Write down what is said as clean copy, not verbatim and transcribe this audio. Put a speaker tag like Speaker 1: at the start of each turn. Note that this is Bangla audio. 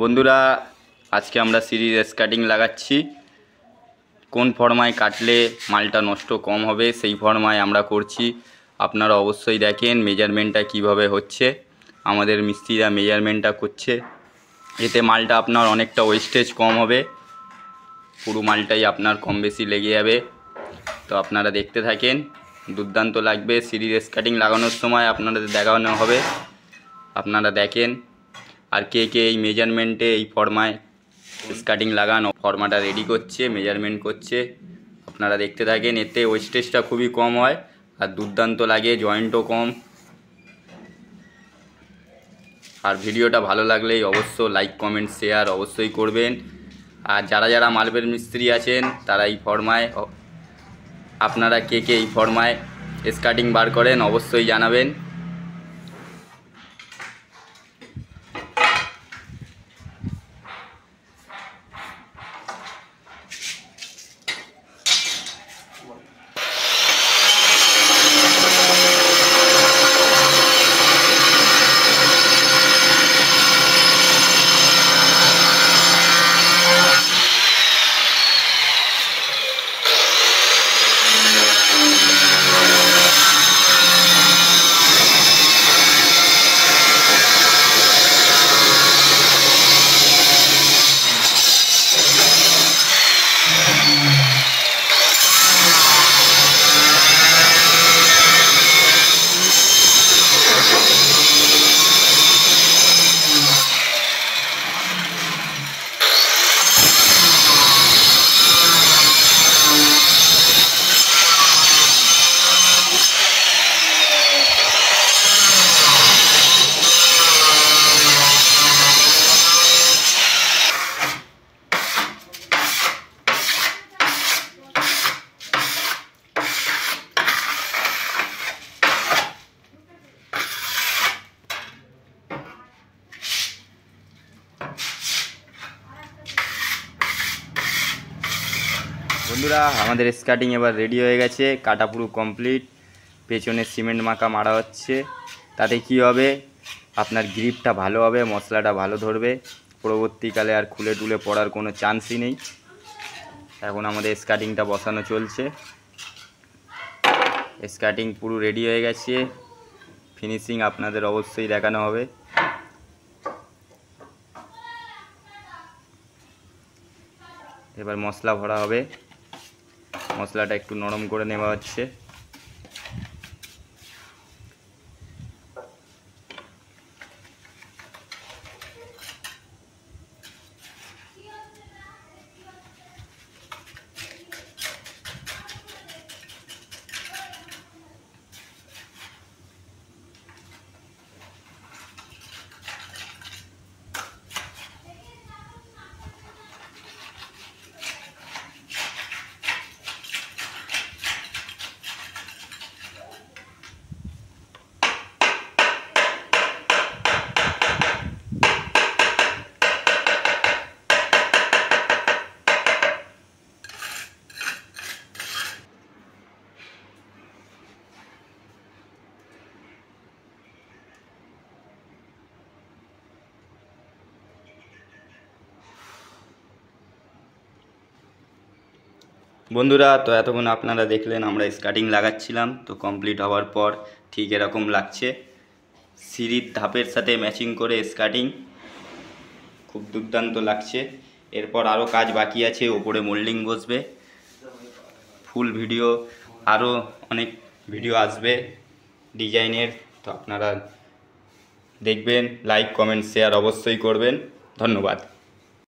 Speaker 1: বন্ধুরা আজকে আমরা সিরিজ স্কার্টিং লাগাচ্ছি। কোন ফর্মায় কাটলে মালটা নষ্ট কম হবে সেই ফর্মায় আমরা করছি। আপনারা অবশ্যই দেখেন মেজারমেন্টটা কিভাবে হচ্ছে। আমাদের মিস্ত্রিরা মেজারমেন্টটা করছে, এতে মালটা আপনার অনেকটা ওয়েস্টেজ কম হবে। পুরো মালটাই আপনার কম বেশি লেগে যাবে। তো আপনারা দেখতে থাকেন, দুর্দান্ত লাগবে। সিরিজ স্কার্টিং লাগানোর সময় আপনাদের দেখানো হবে, আপনারা দেখেন। আর কে কে এই মেজারমেন্টে এই ফর্মায় স্কার্টিং লাগান, ফর্মাটা রেডি করছে, মেজারমেন্ট করছে, আপনারা দেখতে থাকেন। এতে ওয়েস্টেজটা খুবই কম হয় আর দুর্দান্ত লাগে, জয়েন্টও কম। আর ভিডিওটা ভালো লাগলেই অবশ্য লাইক কমেন্ট শেয়ার অবশ্যই করবেন। আর যারা যারা মার্বেল মিস্ত্রি আছেন তারা এই ফর্মায়, আপনারা কে কে এই ফর্মায় স্কার্টিং বার করেন অবশ্যই জানাবেন। বন্ধুরা আমাদের স্কার্টিং এবার রেডি হয়ে গেছে, কাটা পুরো কমপ্লিট। পেছনে সিমেন্ট মাখা মারা হচ্ছে, তাতে কি হবে আপনার গ্রিপটা ভালো হবে, মশলাটা ভালো ধরবে, পরবর্তীকালে আর খুলে টুলে পড়ার কোনো চান্সই নেই। এখন আমাদের স্কার্টিংটা বসানো চলছে। স্কার্টিং পুরো রেডি হয়ে গেছে, ফিনিশিং আপনাদের অবশ্যই দেখানো হবে। এবার মশলা ভরা হবে, মশলাটা একটু নরম করে নেওয়া হচ্ছে। বন্ধুরা তো এতক্ষণ আপনারা দেখলেন আমরা স্কার্টিং লাগাচ্ছিলাম, তো কমপ্লিট হওয়ার পর ঠিক এরকম লাগছে। সিঁড়ির ধাপের সাথে ম্যাচিং করে স্কার্টিং খুব দুর্দান্ত লাগছে। এরপর আরও কাজ বাকি আছে, ওপরে মোল্ডিং বসবে, ফুল ভিডিও, আরও অনেক ভিডিও আসবে ডিজাইনের। তো আপনারা দেখবেন, লাইক কমেন্ট শেয়ার অবশ্যই করবেন। ধন্যবাদ।